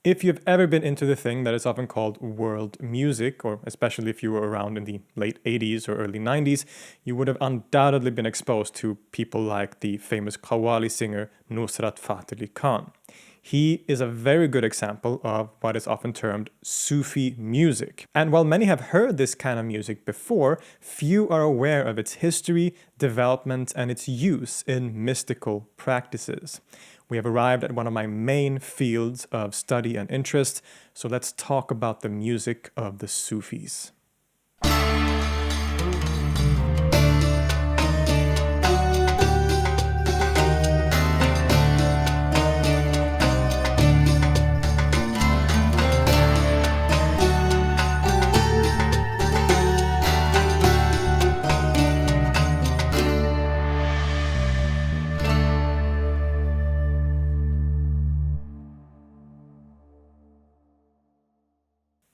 If you've ever been into the thing that is often called world music, or especially if you were around in the late 80s or early 90s, you would have undoubtedly been exposed to people like the famous Qawwali singer Nusrat Fateh Khan. He is a very good example of what is often termed Sufi music. And while many have heard this kind of music before, few are aware of its history, development, and its use in mystical practices. We have arrived at one of my main fields of study and interest, so let's talk about the music of the Sufis.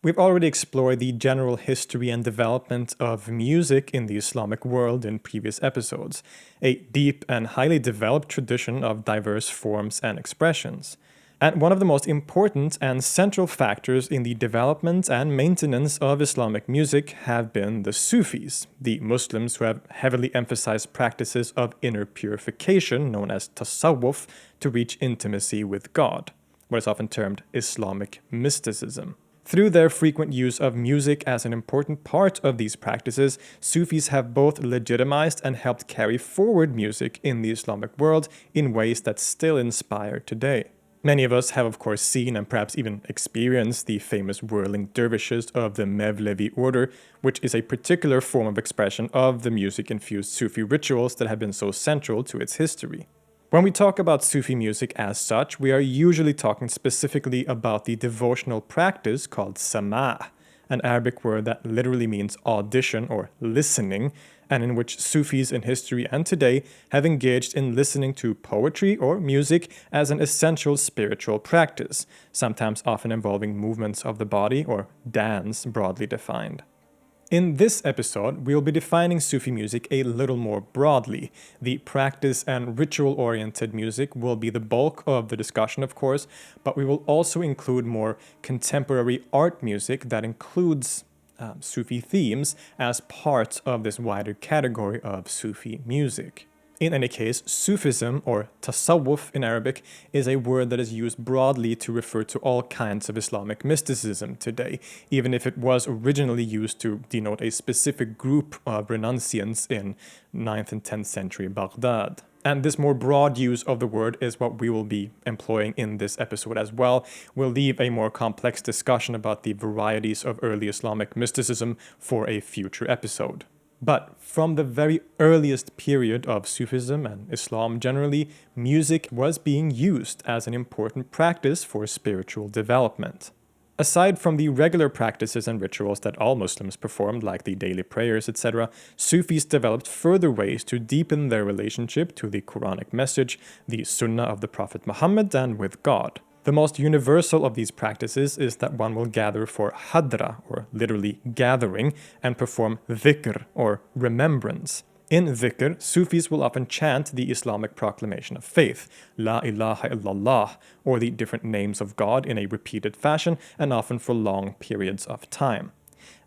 We've already explored the general history and development of music in the Islamic world in previous episodes, a deep and highly developed tradition of diverse forms and expressions. And one of the most important and central factors in the development and maintenance of Islamic music have been the Sufis, the Muslims who have heavily emphasized practices of inner purification known as Tasawwuf to reach intimacy with God, what is often termed Islamic Mysticism. Through their frequent use of music as an important part of these practices, Sufis have both legitimized and helped carry forward music in the Islamic world in ways that still inspire today. Many of us have of course seen and perhaps even experienced the famous whirling dervishes of the mevlevi order, which is a particular form of expression of the music-infused Sufi rituals that have been so central to its history. When we talk about Sufi music as such, we are usually talking specifically about the devotional practice called sama', an Arabic word that literally means audition or listening, and in which Sufis in history and today have engaged in listening to poetry or music as an essential spiritual practice, sometimes often involving movements of the body or dance broadly defined. In this episode, we'll be defining Sufi music a little more broadly. The practice and ritual-oriented music will be the bulk of the discussion, of course, but we will also include more contemporary art music that includes Sufi themes as part of this wider category of Sufi music. In any case, Sufism, or Tasawwuf in Arabic, is a word that is used broadly to refer to all kinds of Islamic mysticism today, even if it was originally used to denote a specific group of renunciants in 9th and 10th century Baghdad. And this more broad use of the word is what we will be employing in this episode as well. We'll leave a more complex discussion about the varieties of early Islamic mysticism for a future episode. But from the very earliest period of Sufism and Islam generally, music was being used as an important practice for spiritual development. Aside from the regular practices and rituals that all Muslims performed, like the daily prayers, etc., Sufis developed further ways to deepen their relationship to the Quranic message, the Sunnah of the Prophet Muhammad, and with God. The most universal of these practices is that one will gather for hadra, or literally gathering, and perform dhikr, or remembrance. In dhikr, Sufis will often chant the Islamic proclamation of faith, La ilaha illallah, or the different names of God in a repeated fashion and often for long periods of time.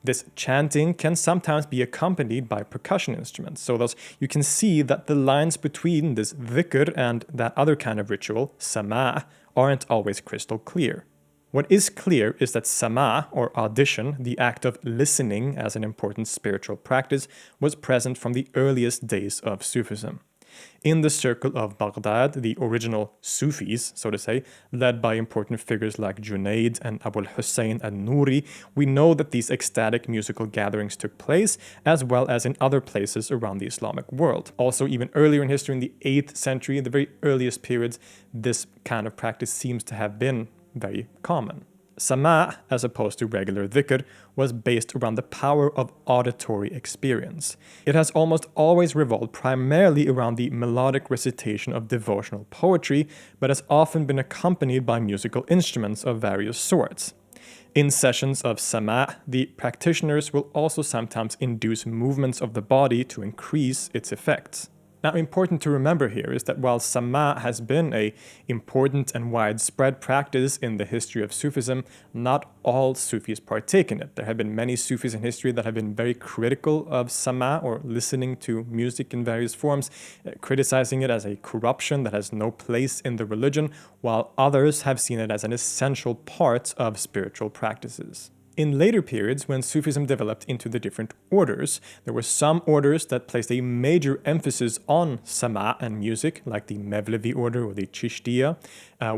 This chanting can sometimes be accompanied by percussion instruments, so thus you can see that the lines between this dhikr and that other kind of ritual, sama', aren't always crystal clear. What is clear is that sama', or audition, the act of listening as an important spiritual practice, was present from the earliest days of Sufism. In the circle of Baghdad, the original Sufis, so to say, led by important figures like Junayd and Abu al-Hussein al-Nuri, we know that these ecstatic musical gatherings took place, as well as in other places around the Islamic world. Also, even earlier in history, in the 8th century, the very earliest periods, this kind of practice seems to have been very common. Sama', as opposed to regular dhikr, was based around the power of auditory experience. It has almost always revolved primarily around the melodic recitation of devotional poetry, but has often been accompanied by musical instruments of various sorts. In sessions of sama', the practitioners will also sometimes induce movements of the body to increase its effects. Now, important to remember here is that while sama has been an important and widespread practice in the history of Sufism, not all Sufis partake in it. There have been many Sufis in history that have been very critical of sama, or listening to music in various forms, criticizing it as a corruption that has no place in the religion, while others have seen it as an essential part of spiritual practices. In later periods, when Sufism developed into the different orders, there were some orders that placed a major emphasis on sama and music, like the Mevlevi order or the Qushayriyya,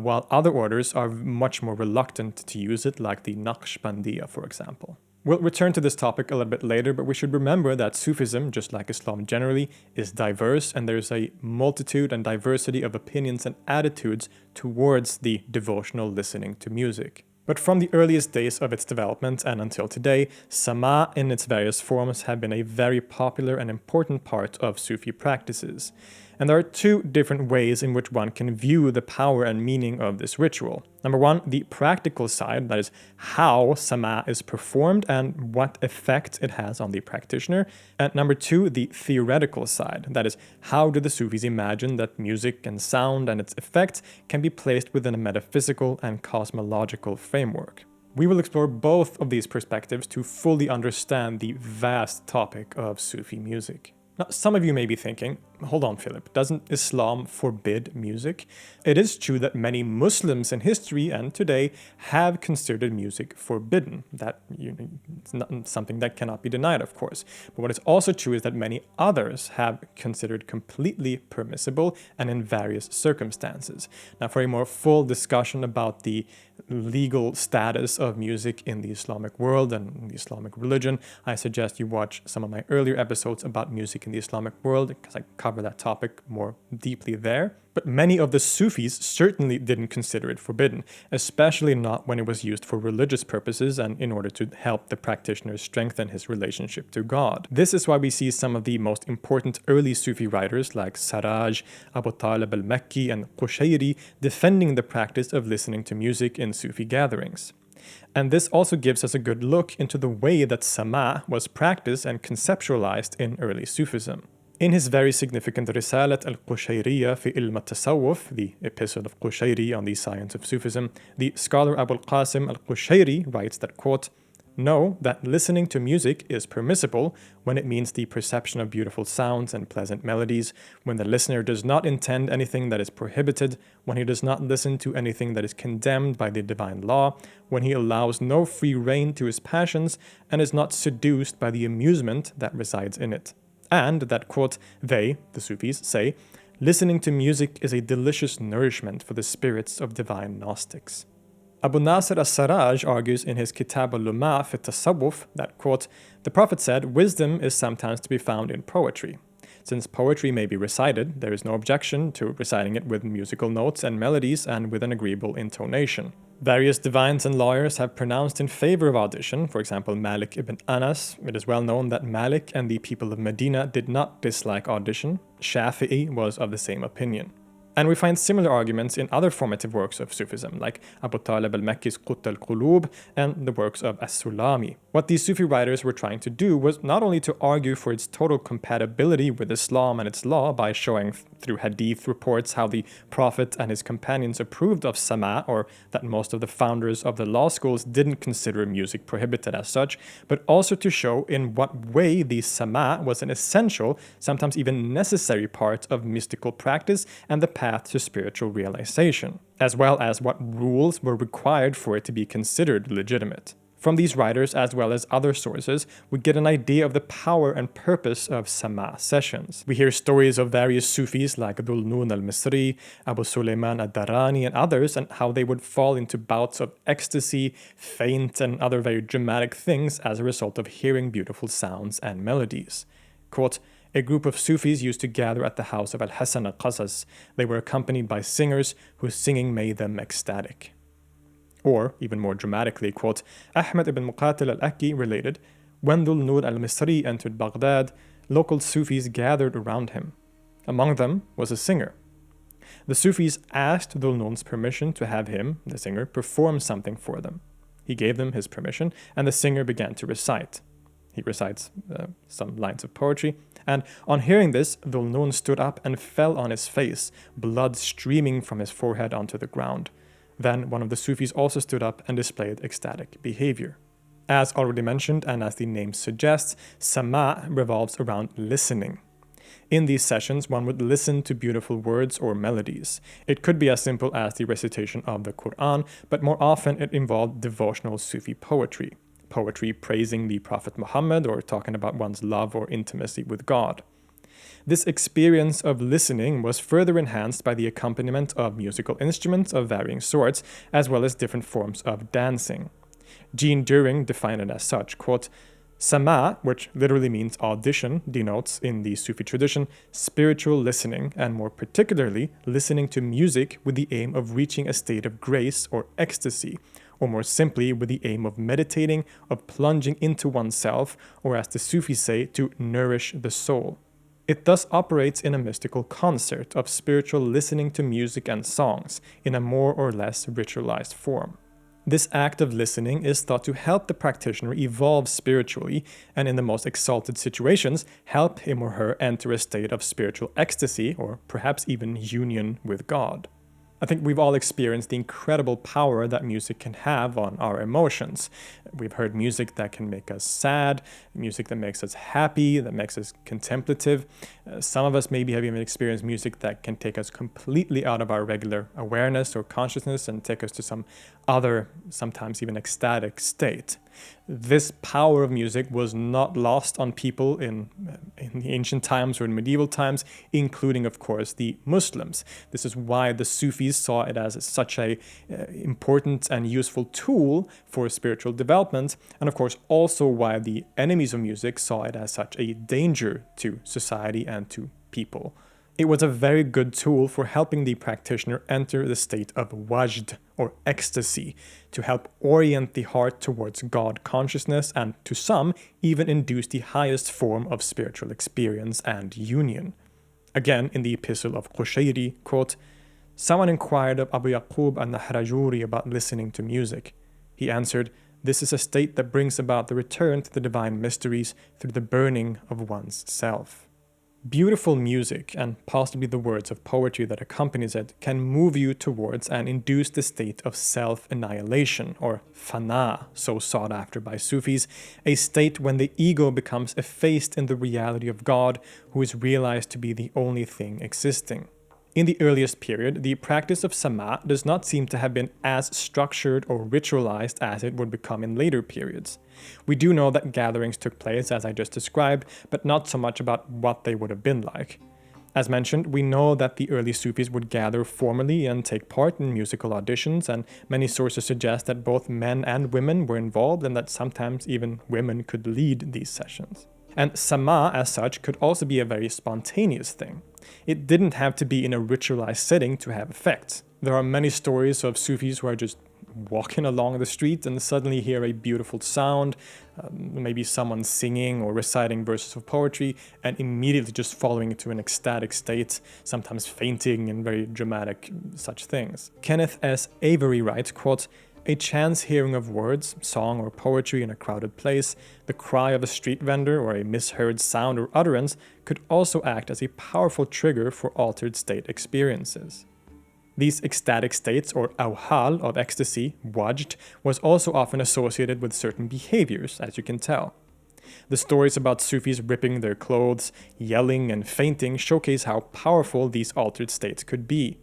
while other orders are much more reluctant to use it, like the Naqshbandiyya, for example. We'll return to this topic a little bit later, but we should remember that Sufism, just like Islam generally, is diverse, and there's a multitude and diversity of opinions and attitudes towards the devotional listening to music. But from the earliest days of its development and until today, sama in its various forms have been a very popular and important part of Sufi practices. And there are two different ways in which one can view the power and meaning of this ritual. Number one, the practical side, that is how sama is performed and what effect it has on the practitioner. And number two, the theoretical side, that is how do the Sufis imagine that music and sound and its effects can be placed within a metaphysical and cosmological framework. We will explore both of these perspectives to fully understand the vast topic of Sufi music. Now, some of you may be thinking, hold on, Philip, doesn't Islam forbid music? It is true that many Muslims in history and today have considered music forbidden. It's not something that cannot be denied, of course. But what is also true is that many others have considered completely permissible and in various circumstances. Now, for a more full discussion about the legal status of music in the Islamic world and the Islamic religion, I suggest you watch some of my earlier episodes about music in the Islamic world, because I cover that topic more deeply there. But many of the Sufis certainly didn't consider it forbidden, especially not when it was used for religious purposes and in order to help the practitioner strengthen his relationship to God. This is why we see some of the most important early Sufi writers like al-Sarraj, Abu Talib al-Makki, and Qushayriyya defending the practice of listening to music in Sufi gatherings. And this also gives us a good look into the way that sama was practiced and conceptualized in early Sufism. In his very significant Risala al-Qushayri fi al-Tasawwuf, the Epistle of Qushayri on the science of Sufism, the scholar Abu al-Qasim al-Qushayri writes that, quote, "Know that listening to music is permissible when it means the perception of beautiful sounds and pleasant melodies, when the listener does not intend anything that is prohibited, when he does not listen to anything that is condemned by the divine law, when he allows no free rein to his passions, and is not seduced by the amusement that resides in it. And that, quote, they, the Sufis, say, listening to music is a delicious nourishment for the spirits of divine Gnostics." Abu Nasr al-Sarraj argues in his Kitab al-Luma fi al-Tasawwuf that, quote, "The Prophet said, wisdom is sometimes to be found in poetry. Since poetry may be recited, there is no objection to reciting it with musical notes and melodies and with an agreeable intonation. Various divines and lawyers have pronounced in favor of audition, for example Malik ibn Anas. It is well known that Malik and the people of Medina did not dislike audition. Shafi'i was of the same opinion. And we find similar arguments in other formative works of Sufism, like Abu Talib al-Makki's Qut al-Qulub and the works of As-Sulami. What these Sufi writers were trying to do was not only to argue for its total compatibility with Islam and its law by showing through hadith reports how the Prophet and his companions approved of sama, or that most of the founders of the law schools didn't consider music prohibited as such, but also to show in what way the sama was an essential, sometimes even necessary part of mystical practice and the path to spiritual realization, as well as what rules were required for it to be considered legitimate. From these writers, as well as other sources, we get an idea of the power and purpose of sama sessions. We hear stories of various Sufis like Dhul Nun al-Misri, Abu Sulaiman ad-Darani, and others, and how they would fall into bouts of ecstasy, faint, and other very dramatic things as a result of hearing beautiful sounds and melodies. Quote, "A group of Sufis used to gather at the house of Al-Hasan al-Qasas. They were accompanied by singers whose singing made them ecstatic." Or, even more dramatically, quote, Ahmed ibn Muqatil al-Akki related, "When Dhul Nur al-Misri entered Baghdad, local Sufis gathered around him. Among them was a singer. The Sufis asked Dhul Nur's permission to have him, the singer, perform something for them. He gave them his permission, and the singer began to recite. He recites some lines of poetry. And on hearing this, Dhul-Nun stood up and fell on his face, blood streaming from his forehead onto the ground. Then one of the Sufis also stood up and displayed ecstatic behavior. As already mentioned, and as the name suggests, Sama' revolves around listening. In these sessions, one would listen to beautiful words or melodies. It could be as simple as the recitation of the Quran, but more often it involved devotional Sufi poetry. Poetry praising the Prophet Muhammad or talking about one's love or intimacy with God. This experience of listening was further enhanced by the accompaniment of musical instruments of varying sorts, as well as different forms of dancing. Jean During defined it as such, quote, Sama, which literally means audition, denotes, in the Sufi tradition, spiritual listening, and more particularly, listening to music with the aim of reaching a state of grace or ecstasy, or more simply, with the aim of meditating, of plunging into oneself, or as the Sufis say, to nourish the soul. It thus operates in a mystical concert of spiritual listening to music and songs, in a more or less ritualized form. This act of listening is thought to help the practitioner evolve spiritually, and in the most exalted situations, help him or her enter a state of spiritual ecstasy, or perhaps even union with God. I think we've all experienced the incredible power that music can have on our emotions. We've heard music that can make us sad, music that makes us happy, that makes us contemplative. Some of us maybe have even experienced music that can take us completely out of our regular awareness or consciousness and take us to some other, sometimes even ecstatic state. This power of music was not lost on people in the ancient times or in medieval times, including, of course, the Muslims. This is why the Sufis saw it as such a important and useful tool for spiritual development, and of course also why the enemies of music saw it as such a danger to society and to people. It was a very good tool for helping the practitioner enter the state of wajd, or ecstasy, to help orient the heart towards God consciousness and, to some, even induce the highest form of spiritual experience and union. Again, in the Epistle of Qushayriyya, quote, Someone inquired of Abu Yaqub al-Nahrajuri about listening to music. He answered, This is a state that brings about the return to the divine mysteries through the burning of one's self. Beautiful music, and possibly the words of poetry that accompanies it, can move you towards and induce the state of self-annihilation, or fana, so sought after by Sufis, a state when the ego becomes effaced in the reality of God, who is realized to be the only thing existing. In the earliest period, the practice of sama does not seem to have been as structured or ritualized as it would become in later periods. We do know that gatherings took place, as I just described, but not so much about what they would have been like. As mentioned, we know that the early Sufis would gather formally and take part in musical auditions, and many sources suggest that both men and women were involved and that sometimes even women could lead these sessions. And sama, as such, could also be a very spontaneous thing. It didn't have to be in a ritualized setting to have effect. There are many stories of Sufis who are just walking along the street and suddenly hear a beautiful sound, maybe someone singing or reciting verses of poetry, and immediately just falling into an ecstatic state, sometimes fainting and very dramatic such things. Kenneth S. Avery writes, quote, A chance hearing of words, song or poetry in a crowded place, the cry of a street vendor or a misheard sound or utterance could also act as a powerful trigger for altered state experiences. These ecstatic states, or awhal, of ecstasy, wajd, was also often associated with certain behaviors, as you can tell. The stories about Sufis ripping their clothes, yelling, and fainting showcase how powerful these altered states could be.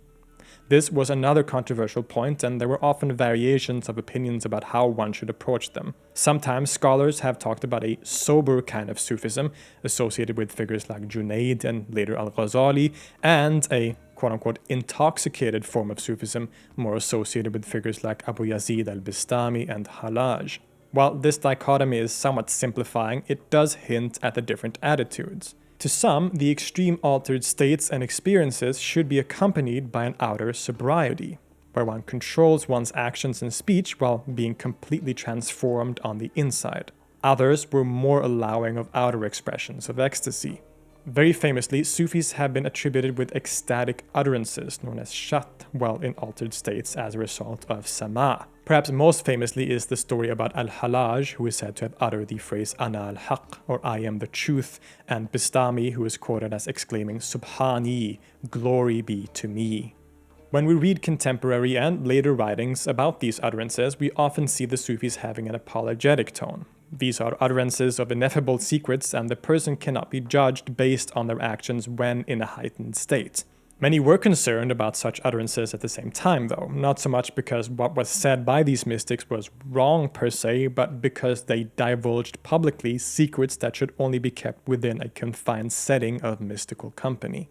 This was another controversial point, and there were often variations of opinions about how one should approach them. Sometimes scholars have talked about a sober kind of Sufism, associated with figures like Junaid and later Al-Ghazali, and a quote-unquote intoxicated form of Sufism, more associated with figures like Abu Yazid al-Bistami and Hallaj. While this dichotomy is somewhat simplifying, it does hint at the different attitudes. To some, the extreme altered states and experiences should be accompanied by an outer sobriety, where one controls one's actions and speech while being completely transformed on the inside. Others were more allowing of outer expressions of ecstasy. Very famously, Sufis have been attributed with ecstatic utterances known as shat while in altered states as a result of sama. Perhaps most famously is the story about al-Sarraj, who is said to have uttered the phrase ana al-haq, or I am the truth, and Bistami, who is quoted as exclaiming subhani, glory be to me. When we read contemporary and later writings about these utterances, we often see the Sufis having an apologetic tone. These are utterances of ineffable secrets, and the person cannot be judged based on their actions when in a heightened state. Many were concerned about such utterances at the same time, though, not so much because what was said by these mystics was wrong per se, but because they divulged publicly secrets that should only be kept within a confined setting of mystical company.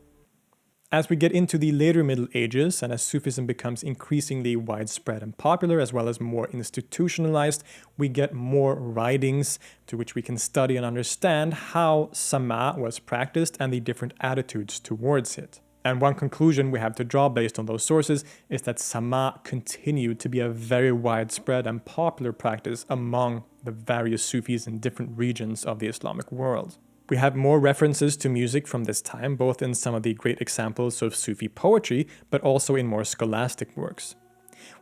As we get into the later Middle Ages, and as Sufism becomes increasingly widespread and popular, as well as more institutionalized, we get more writings to which we can study and understand how sama was practiced and the different attitudes towards it. And one conclusion we have to draw based on those sources is that sama continued to be a very widespread and popular practice among the various Sufis in different regions of the Islamic world. We have more references to music from this time, both in some of the great examples of Sufi poetry, but also in more scholastic works.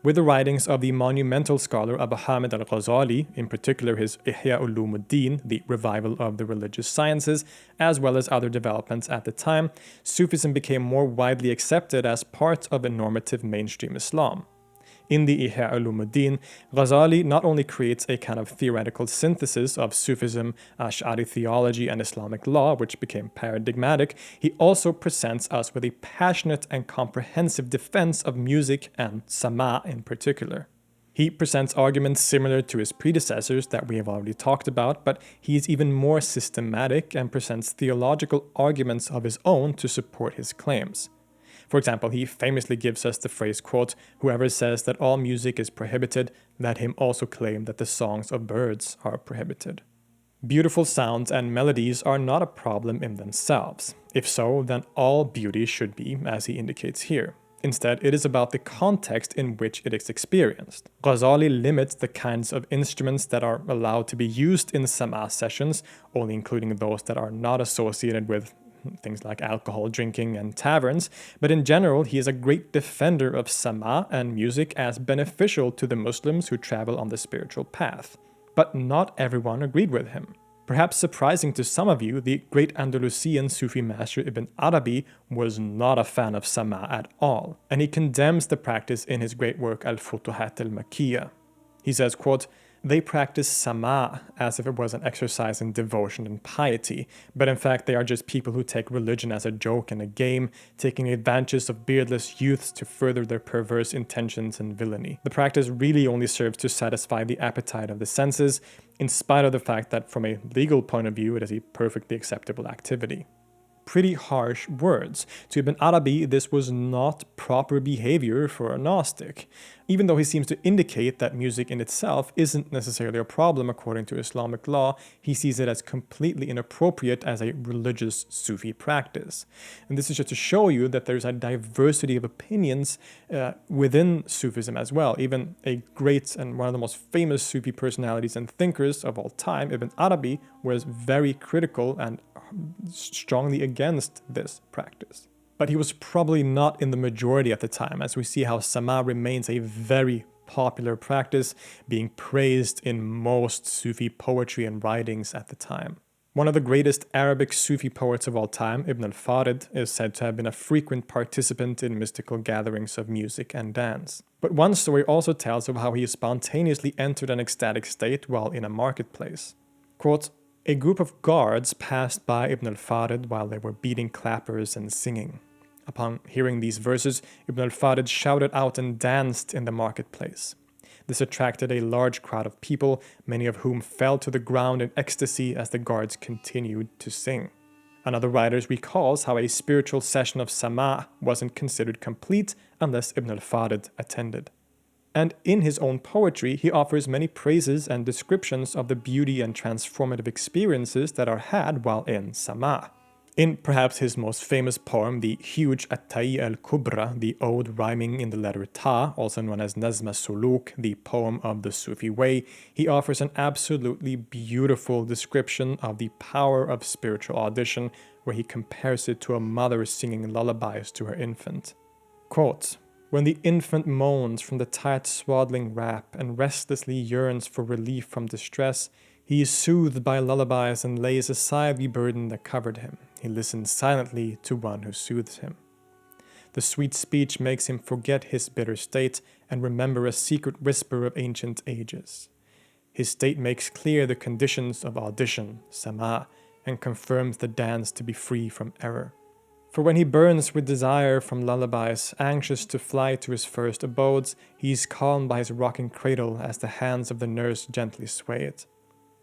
With the writings of the monumental scholar Abu Hamid al-Ghazali, in particular his Ihya Ulumuddin, the revival of the religious sciences, as well as other developments at the time, Sufism became more widely accepted as part of a normative mainstream Islam. In the Ihya Ulumuddin, Ghazali not only creates a kind of theoretical synthesis of Sufism, Ash'ari theology, and Islamic law, which became paradigmatic, he also presents us with a passionate and comprehensive defense of music and sama in particular. He presents arguments similar to his predecessors that we have already talked about, but he is even more systematic and presents theological arguments of his own to support his claims. For example, he famously gives us the phrase, quote, "Whoever says that all music is prohibited, let him also claim that the songs of birds are prohibited." Beautiful sounds and melodies are not a problem in themselves. If so, then all beauty should be, as he indicates here. Instead, it is about the context in which it is experienced. Ghazali limits the kinds of instruments that are allowed to be used in sama sessions, only including those that are not associated with things like alcohol drinking and taverns, but in general he is a great defender of sama and music as beneficial to the Muslims who travel on the spiritual path. But not everyone agreed with him. Perhaps surprising to some of you, the great Andalusian Sufi master Ibn Arabi was not a fan of sama at all, and he condemns the practice in his great work Al-Futuhat al-Makkiyah. He says, quote, "They practice sama as if it was an exercise in devotion and piety, but in fact they are just people who take religion as a joke and a game, taking advantage of beardless youths to further their perverse intentions and villainy. The practice really only serves to satisfy the appetite of the senses, in spite of the fact that from a legal point of view it is a perfectly acceptable activity." Pretty harsh words. To Ibn Arabi, this was not proper behavior for a Gnostic, even though he seems to indicate that music in itself isn't necessarily a problem according to Islamic law. He sees it as completely inappropriate as a religious Sufi practice. And this is just to show you that there's a diversity of opinions within Sufism as well. Even a great and one of the most famous Sufi personalities and thinkers of all time, Ibn Arabi, was very critical and strongly against this practice. But he was probably not in the majority at the time, as we see how sama remains a very popular practice, being praised in most Sufi poetry and writings at the time. One of the greatest Arabic Sufi poets of all time, Ibn al-Farid, is said to have been a frequent participant in mystical gatherings of music and dance. But one story also tells of how he spontaneously entered an ecstatic state while in a marketplace. Quote, "A group of guards passed by Ibn al-Farid while they were beating clappers and singing. Upon hearing these verses, Ibn al-Farid shouted out and danced in the marketplace. This attracted a large crowd of people, many of whom fell to the ground in ecstasy as the guards continued to sing." Another writer recalls how a spiritual session of sama wasn't considered complete unless Ibn al-Farid attended. And in his own poetry, he offers many praises and descriptions of the beauty and transformative experiences that are had while in sama. In perhaps his most famous poem, the huge At-Tai al-Kubra, the ode rhyming in the letter Ta, also known as Nazm al-Suluk, the poem of the Sufi way, he offers an absolutely beautiful description of the power of spiritual audition, where he compares it to a mother singing lullabies to her infant. Quote, "When the infant moans from the tight swaddling wrap and restlessly yearns for relief from distress, he is soothed by lullabies and lays aside the burden that covered him. He listens silently to one who soothes him. The sweet speech makes him forget his bitter state and remember a secret whisper of ancient ages. His state makes clear the conditions of audition, sama, and confirms the dance to be free from error. For when he burns with desire from lullabies, anxious to fly to his first abodes, he is calmed by his rocking cradle as the hands of the nurse gently sway it.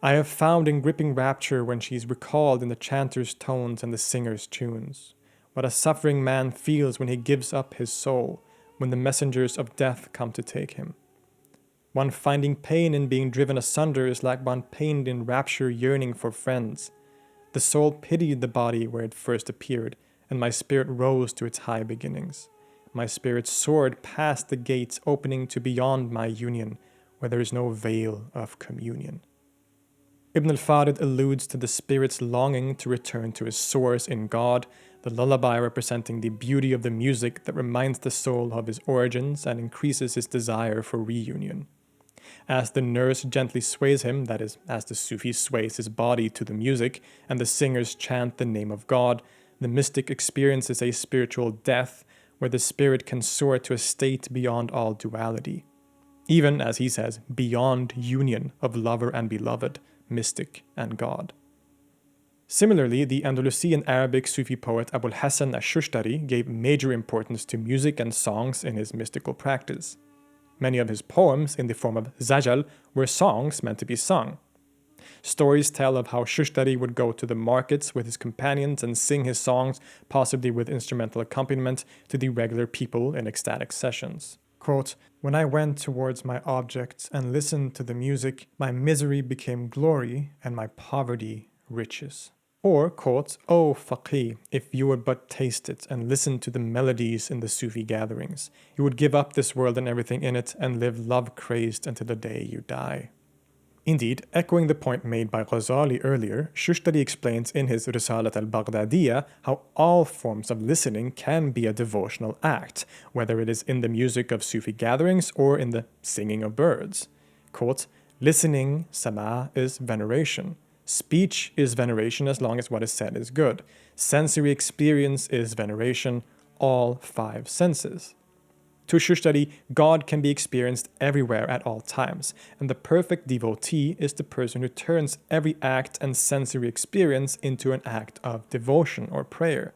I have found in gripping rapture when she is recalled in the chanter's tones and the singer's tunes. What a suffering man feels when he gives up his soul, when the messengers of death come to take him. One finding pain in being driven asunder is like one pained in rapture yearning for friends. The soul pitied the body where it first appeared, and my spirit rose to its high beginnings. My spirit soared past the gates opening to beyond my union, where there is no veil of communion." Ibn al-Farid alludes to the spirit's longing to return to his source in God, the lullaby representing the beauty of the music that reminds the soul of his origins and increases his desire for reunion. As the nurse gently sways him, that is, as the Sufi sways his body to the music, and the singers chant the name of God, the mystic experiences a spiritual death where the spirit can soar to a state beyond all duality. Even, as he says, beyond union of lover and beloved, mystic and God. Similarly, the Andalusian Arabic Sufi poet Abul Hasan al-Shushtari gave major importance to music and songs in his mystical practice. Many of his poems, in the form of zajal, were songs meant to be sung. Stories tell of how Shushtari would go to the markets with his companions and sing his songs, possibly with instrumental accompaniment, to the regular people in ecstatic sessions. Quote, "When I went towards my objects and listened to the music, my misery became glory and my poverty riches." Or, quote, "O faqih, if you would but taste it and listen to the melodies in the Sufi gatherings, you would give up this world and everything in it and live love-crazed until the day you die." Indeed, echoing the point made by Ghazali earlier, Shushtari explains in his Risalat al-Baghdadiyya how all forms of listening can be a devotional act, whether it is in the music of Sufi gatherings or in the singing of birds. Quote, "Listening, sama, is veneration. Speech is veneration as long as what is said is good. Sensory experience is veneration, all five senses." To Shushtari, God can be experienced everywhere at all times, and the perfect devotee is the person who turns every act and sensory experience into an act of devotion or prayer.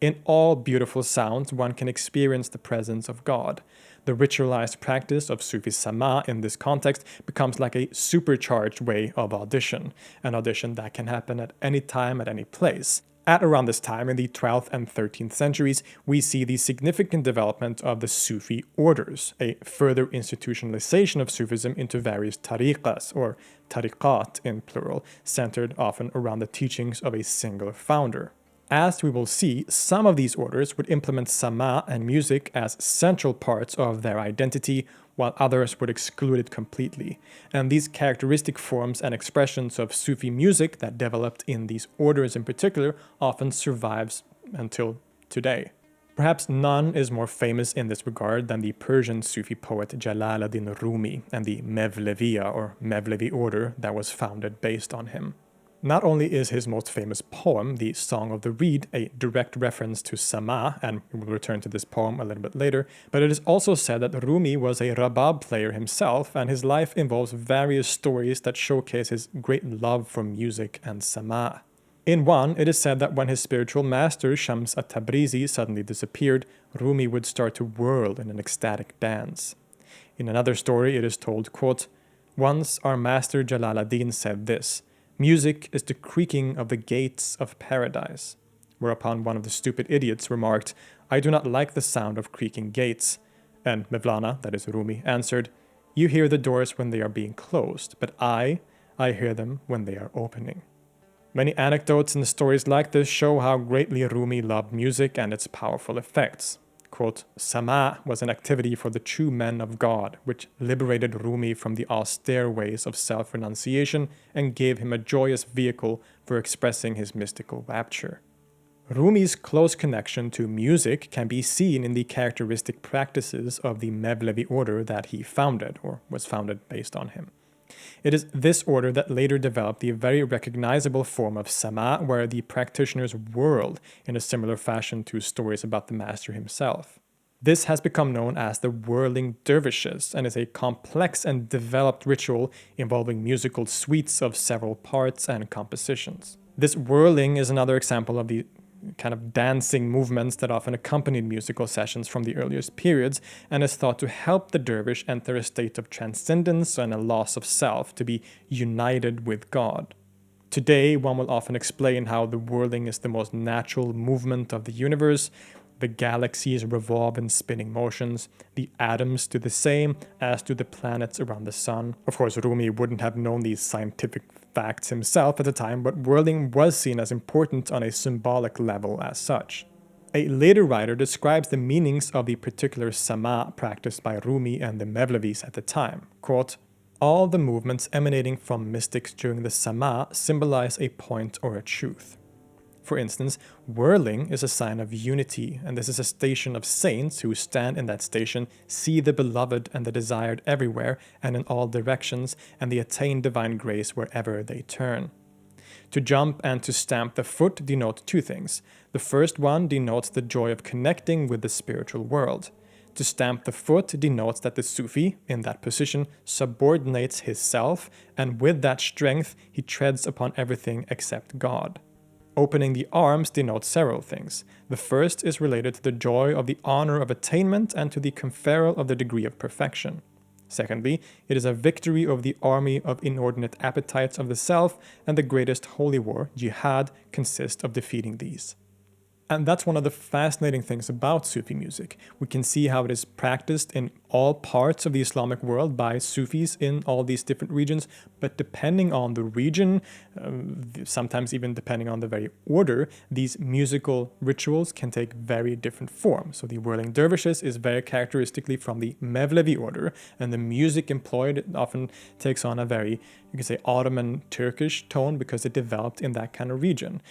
In all beautiful sounds, one can experience the presence of God. The ritualized practice of Sufi Sama in this context becomes like a supercharged way of audition, an audition that can happen at any time, at any place. At around this time, in the 12th and 13th centuries, we see the significant development of the Sufi orders, a further institutionalization of Sufism into various tariqas, or tariqat in plural, centered often around the teachings of a single founder. As we will see, some of these orders would implement sama and music as central parts of their identity, while others would exclude it completely. And these characteristic forms and expressions of Sufi music that developed in these orders in particular often survives until today. Perhaps none is more famous in this regard than the Persian Sufi poet Jalal ad-Din Rumi and the mevleviya or mevlevi order that was founded based on him. Not only is his most famous poem, the Song of the Reed, a direct reference to Sama, and we will return to this poem a little bit later, but it is also said that Rumi was a rabab player himself, and his life involves various stories that showcase his great love for music and Sama. In one, it is said that when his spiritual master, Shams at-Tabrizi, suddenly disappeared, Rumi would start to whirl in an ecstatic dance. In another story, it is told, quote, "Once our master Jalal ad-Din said this, 'Music is the creaking of the gates of paradise,' whereupon one of the stupid idiots remarked, 'I do not like the sound of creaking gates.' And Mevlana, that is Rumi, answered, 'You hear the doors when they are being closed, but I hear them when they are opening.'" Many anecdotes and stories like this show how greatly Rumi loved music and its powerful effects. Quote, Sama was an activity for the true men of God, which liberated Rumi from the austere ways of self-renunciation and gave him a joyous vehicle for expressing his mystical rapture. Rumi's close connection to music can be seen in the characteristic practices of the Mevlevi order that he founded, or was founded based on him. It is this order that later developed the very recognizable form of Sama, where the practitioners whirled in a similar fashion to stories about the master himself. This has become known as the whirling dervishes and is a complex and developed ritual involving musical suites of several parts and compositions. This whirling is another example of the kind of dancing movements that often accompanied musical sessions from the earliest periods, and is thought to help the dervish enter a state of transcendence and a loss of self, to be united with God. Today, one will often explain how the whirling is the most natural movement of the universe. The galaxies revolve in spinning motions, the atoms do the same, as do the planets around the sun. Of course, Rumi wouldn't have known these scientific facts himself at the time, but whirling was seen as important on a symbolic level as such. A later writer describes the meanings of the particular sama practiced by Rumi and the Mevlevis at the time. Quote, all the movements emanating from mystics during the sama symbolize a point or a truth. For instance, whirling is a sign of unity, and this is a station of saints who stand in that station, see the beloved and the desired everywhere and in all directions, and they attain divine grace wherever they turn. To jump and to stamp the foot denote two things. The first one denotes the joy of connecting with the spiritual world. To stamp the foot denotes that the Sufi, in that position, subordinates his self, and with that strength he treads upon everything except God. Opening the arms denotes several things. The first is related to the joy of the honor of attainment and to the conferral of the degree of perfection. Secondly, it is a victory over the army of inordinate appetites of the self, and the greatest holy war, jihad, consists of defeating these. And that's one of the fascinating things about Sufi music. We can see how it is practiced in all parts of the Islamic world by Sufis in all these different regions, but depending on the region, sometimes even depending on the very order, these musical rituals can take very different forms. So the whirling dervishes is very characteristically from the Mevlevi order, and the music employed often takes on a very, you could say, Ottoman Turkish tone because it developed in that kind of region.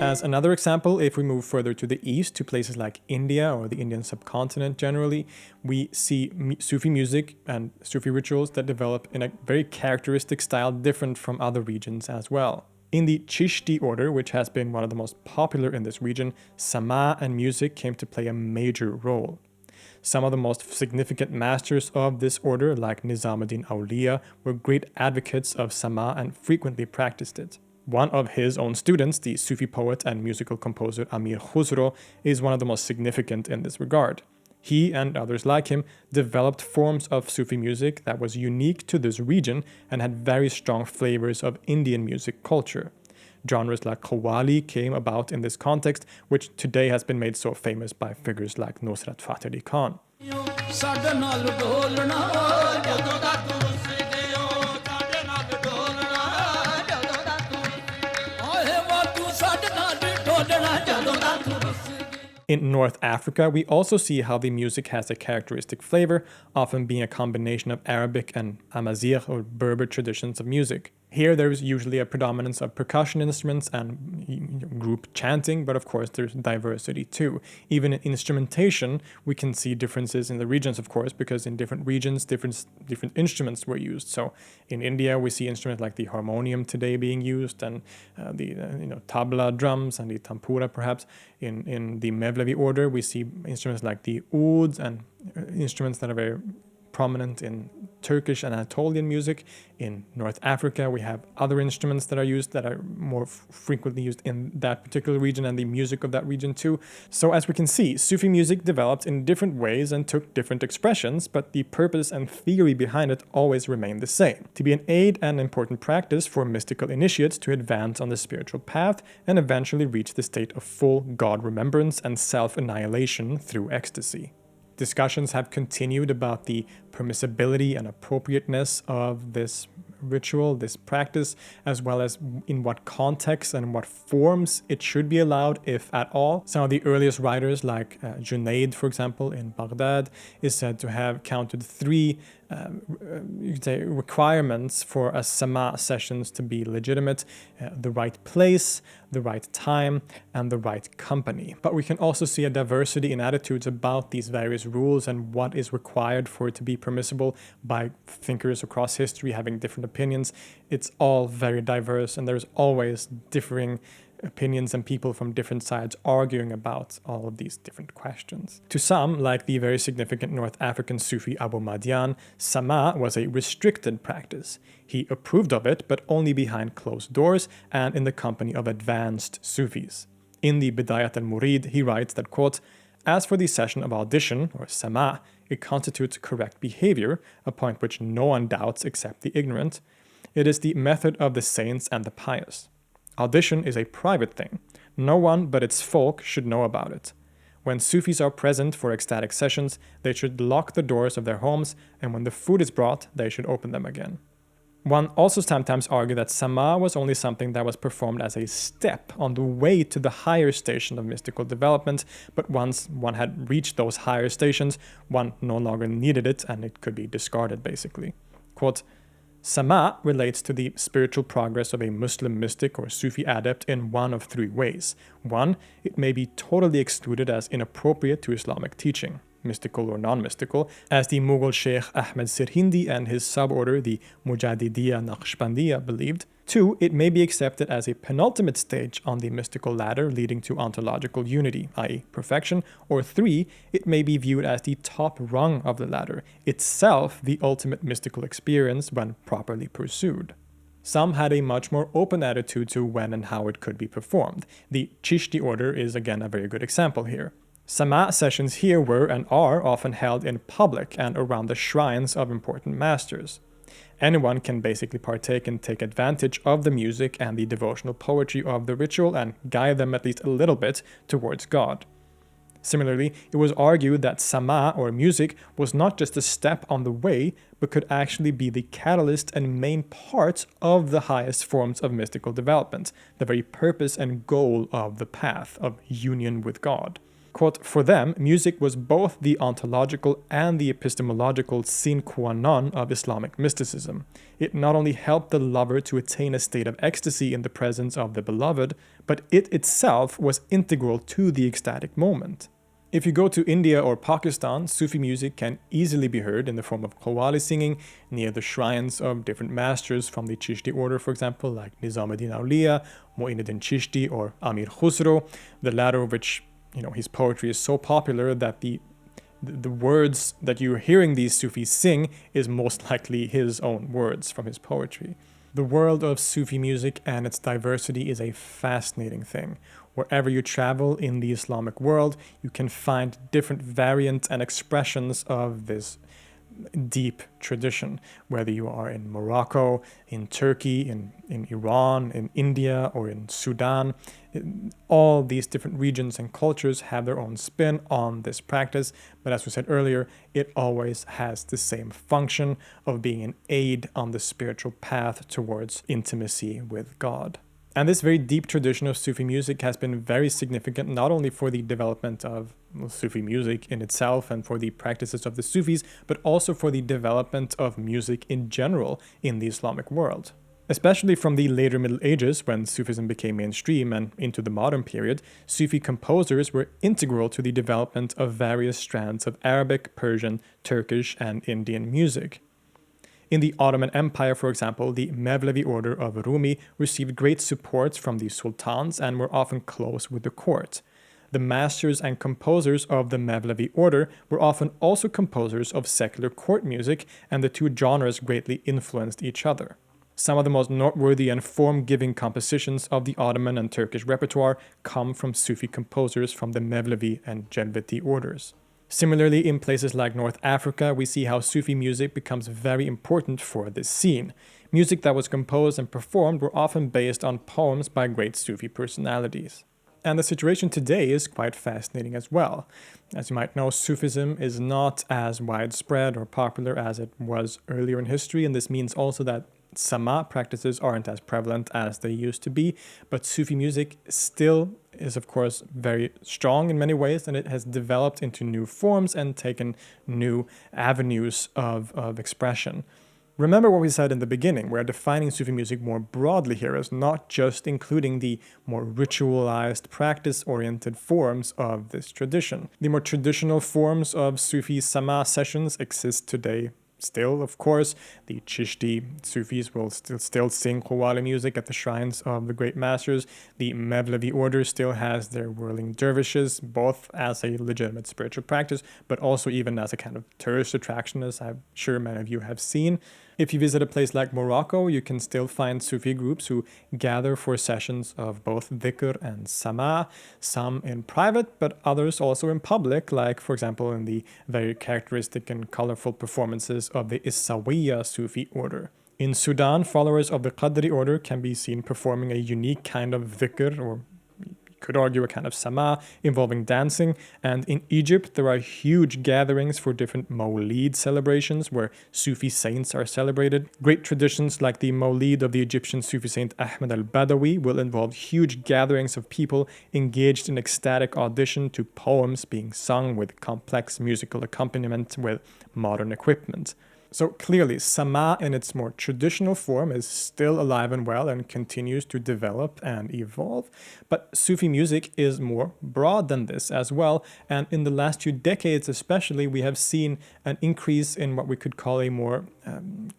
As another example, if we move further to the east, to places like India or the Indian subcontinent generally, we see Sufi music and Sufi rituals that develop in a very characteristic style different from other regions as well. In the Chishti order, which has been one of the most popular in this region, sama and music came to play a major role. Some of the most significant masters of this order, like Nizamuddin Awliya, were great advocates of sama and frequently practiced it. One of his own students, the Sufi poet and musical composer Amir Khusro, is one of the most significant in this regard. He and others like him developed forms of Sufi music that was unique to this region and had very strong flavors of Indian music culture. Genres like Qawwali came about in this context, which today has been made so famous by figures like Nasr Khan. In North Africa, we also see how the music has a characteristic flavor, often being a combination of Arabic and Amazigh or Berber traditions of music. Here there is usually a predominance of percussion instruments and group chanting, but of course there's diversity too. Even in instrumentation, we can see differences in the regions, of course, because in different regions, different instruments were used. So in India, we see instruments like the harmonium today being used, and the tabla drums and the tampura perhaps. In the Mevlevi order, we see instruments like the ouds and instruments that are very prominent in Turkish and Anatolian music. In North Africa, we have other instruments that are used that are more frequently used in that particular region and the music of that region too. So as we can see, Sufi music developed in different ways and took different expressions, but the purpose and theory behind it always remained the same: to be an aid and important practice for mystical initiates to advance on the spiritual path and eventually reach the state of full God remembrance and self-annihilation through ecstasy. Discussions have continued about the permissibility and appropriateness of this ritual, this practice, as well as in what context and what forms it should be allowed, if at all. Some of the earliest writers, like Junaid, for example, in Baghdad, is said to have counted three you could say requirements for a sama sessions to be legitimate: the right place, the right time, and the right company. But we can also see a diversity in attitudes about these various rules and what is required for it to be permissible by thinkers across history having different opinions. It's all very diverse, and there's always differing opinions and people from different sides arguing about all of these different questions. To some, like the very significant North African Sufi Abu Madian, sama was a restricted practice. He approved of it, but only behind closed doors and in the company of advanced Sufis. In the Bidayat al-Murid, he writes that, quote, "As for the session of audition, or sama, it constitutes correct behavior, a point which no one doubts except the ignorant. It is the method of the saints and the pious. Audition is a private thing. No one but its folk should know about it. When Sufis are present for ecstatic sessions, they should lock the doors of their homes, and when the food is brought, they should open them again." One also sometimes argued that sama was only something that was performed as a step on the way to the higher station of mystical development, but once one had reached those higher stations, one no longer needed it, and it could be discarded, basically. Quote, "Sama relates to the spiritual progress of a Muslim mystic or Sufi adept in one of three ways. One, it may be totally excluded as inappropriate to Islamic teaching, mystical or non-mystical, as the Mughal Sheikh Ahmed Sirhindi and his suborder, the Mujadidiyya Naqshbandiyya, believed. Two, it may be accepted as a penultimate stage on the mystical ladder leading to ontological unity, i.e. perfection. Or three, it may be viewed as the top rung of the ladder, itself the ultimate mystical experience when properly pursued." Some had a much more open attitude to when and how it could be performed. The Chishti order is again a very good example here. Sama sessions here were and are often held in public and around the shrines of important masters. Anyone can basically partake and take advantage of the music and the devotional poetry of the ritual and guide them at least a little bit towards God. Similarly, it was argued that sama, or music, was not just a step on the way, but could actually be the catalyst and main part of the highest forms of mystical development, the very purpose and goal of the path of union with God. Quote, "For them, music was both the ontological and the epistemological sine qua non of Islamic mysticism. It not only helped the lover to attain a state of ecstasy in the presence of the beloved, but it itself was integral to the ecstatic moment." If you go to India or Pakistan, Sufi music can easily be heard in the form of qawwali singing near the shrines of different masters from the Chishti order, for example, like Nizamuddin Awliya, Mu'inuddin Chishti, or Amir Khusro, the latter of which, his poetry is so popular that the words that you're hearing these Sufis sing is most likely his own words from his poetry. The world of Sufi music and its diversity is a fascinating thing. Wherever you travel in the Islamic world, you can find different variants and expressions of this deep tradition, whether you are in Morocco, in Turkey, in Iran, in India, or in Sudan. All these different regions and cultures have their own spin on this practice, but as we said earlier, it always has the same function of being an aid on the spiritual path towards intimacy with God. And this very deep tradition of Sufi music has been very significant not only for the development of Sufi music in itself and for the practices of the Sufis, but also for the development of music in general in the Islamic world. Especially from the later Middle Ages, when Sufism became mainstream, and into the modern period, Sufi composers were integral to the development of various strands of Arabic, Persian, Turkish, and Indian music. In the Ottoman Empire, for example, the Mevlevi order of Rumi received great support from the sultans and were often close with the court. The masters and composers of the Mevlevi order were often also composers of secular court music, and the two genres greatly influenced each other. Some of the most noteworthy and form-giving compositions of the Ottoman and Turkish repertoire come from Sufi composers from the Mevlevi and Jelveti orders. Similarly, in places like North Africa, we see how Sufi music becomes very important for this scene. Music that was composed and performed were often based on poems by great Sufi personalities. And the situation today is quite fascinating as well. As you might know, Sufism is not as widespread or popular as it was earlier in history, and this means also that Sama practices aren't as prevalent as they used to be, but Sufi music still is, of course, very strong in many ways, and it has developed into new forms and taken new avenues of expression. Remember what we said in the beginning, we're defining Sufi music more broadly here as not just including the more ritualized, practice-oriented forms of this tradition. The more traditional forms of Sufi Sama sessions exist today. Still, of course, the Chishti Sufis will still sing Qawwali music at the shrines of the great masters. The Mevlevi order still has their whirling dervishes, both as a legitimate spiritual practice, but also even as a kind of tourist attraction, as I'm sure many of you have seen. If you visit a place like Morocco, you can still find Sufi groups who gather for sessions of both dhikr and sama, some in private, but others also in public, like, for example, in the very characteristic and colorful performances of the Isawiyya Sufi order. In Sudan, followers of the Qadri order can be seen performing a unique kind of dhikr, or could argue a kind of sama, involving dancing. And in Egypt, there are huge gatherings for different Mawlid celebrations where Sufi saints are celebrated. Great traditions like the Mawlid of the Egyptian Sufi saint Ahmed al-Badawi will involve huge gatherings of people engaged in ecstatic audition to poems being sung with complex musical accompaniment with modern equipment. So clearly, Sama in its more traditional form is still alive and well and continues to develop and evolve. But Sufi music is more broad than this as well. And in the last few decades especially, we have seen an increase in what we could call a more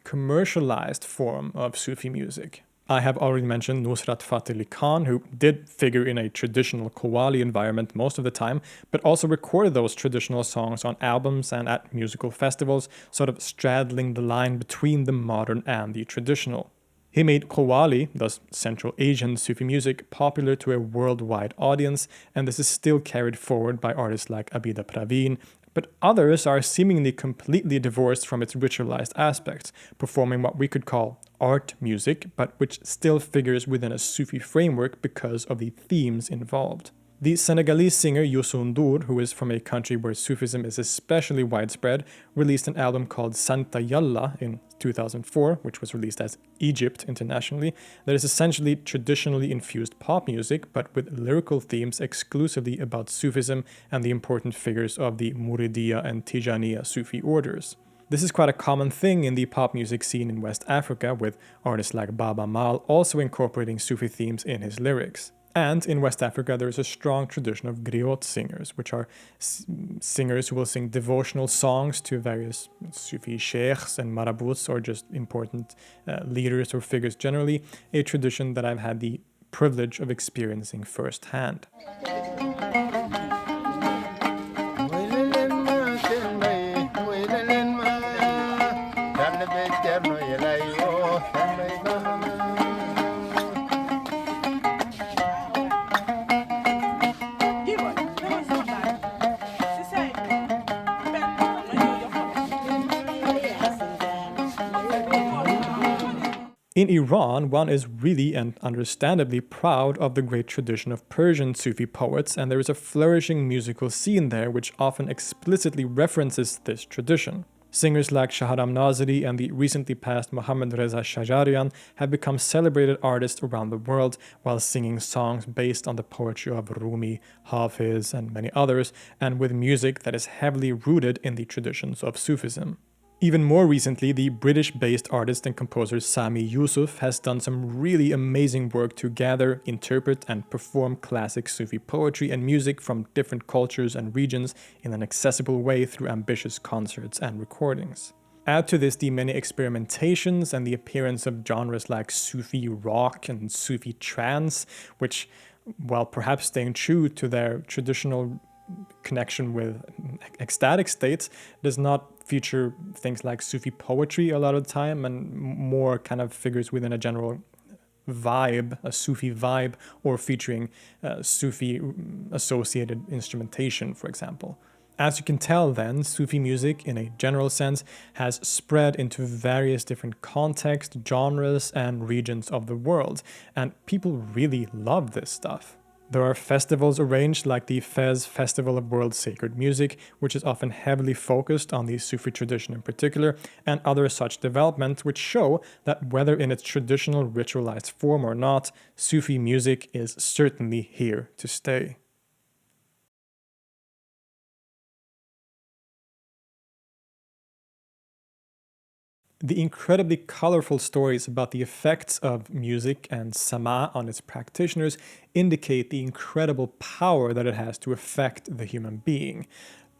commercialized form of Sufi music. I have already mentioned Nusrat Khan, who did figure in a traditional Qawwali environment most of the time, but also recorded those traditional songs on albums and at musical festivals, sort of straddling the line between the modern and the traditional. He made Qawwali, thus Central Asian Sufi music, popular to a worldwide audience, and this is still carried forward by artists like Abida Praveen, but others are seemingly completely divorced from its ritualized aspects, performing what we could call art music, but which still figures within a Sufi framework because of the themes involved. The Senegalese singer Youssou N'Dour, who is from a country where Sufism is especially widespread, released an album called Santa Yalla in 2004, which was released as Egypt internationally, that is essentially traditionally infused pop music, but with lyrical themes exclusively about Sufism and the important figures of the Muridiyya and Tijaniyya Sufi orders. This is quite a common thing in the pop music scene in West Africa, with artists like Baba Mal also incorporating Sufi themes in his lyrics. And in West Africa, there is a strong tradition of griot singers, which are singers who will sing devotional songs to various Sufi sheikhs and marabouts, or just important leaders or figures generally, a tradition that I've had the privilege of experiencing firsthand. In Iran, one is really and understandably proud of the great tradition of Persian Sufi poets, and there is a flourishing musical scene there which often explicitly references this tradition. Singers like Shahram Naziri and the recently passed Mohammad Reza Shajarian have become celebrated artists around the world while singing songs based on the poetry of Rumi, Hafiz, and many others, and with music that is heavily rooted in the traditions of Sufism. Even more recently, the British-based artist and composer Sami Yusuf has done some really amazing work to gather, interpret, and perform classic Sufi poetry and music from different cultures and regions in an accessible way through ambitious concerts and recordings. Add to this the many experimentations and the appearance of genres like Sufi rock and Sufi trance, which, while perhaps staying true to their traditional connection with ecstatic states, does not feature things like Sufi poetry a lot of the time, and more kind of figures within a general vibe, a Sufi vibe, or featuring Sufi associated instrumentation, for example. As you can tell then, Sufi music, in a general sense, has spread into various different contexts, genres, and regions of the world, and people really love this stuff. There are festivals arranged like the Fez Festival of World Sacred Music, which is often heavily focused on the Sufi tradition in particular, and other such developments which show that whether in its traditional ritualized form or not, Sufi music is certainly here to stay. The incredibly colorful stories about the effects of music and sama on its practitioners indicate the incredible power that it has to affect the human being.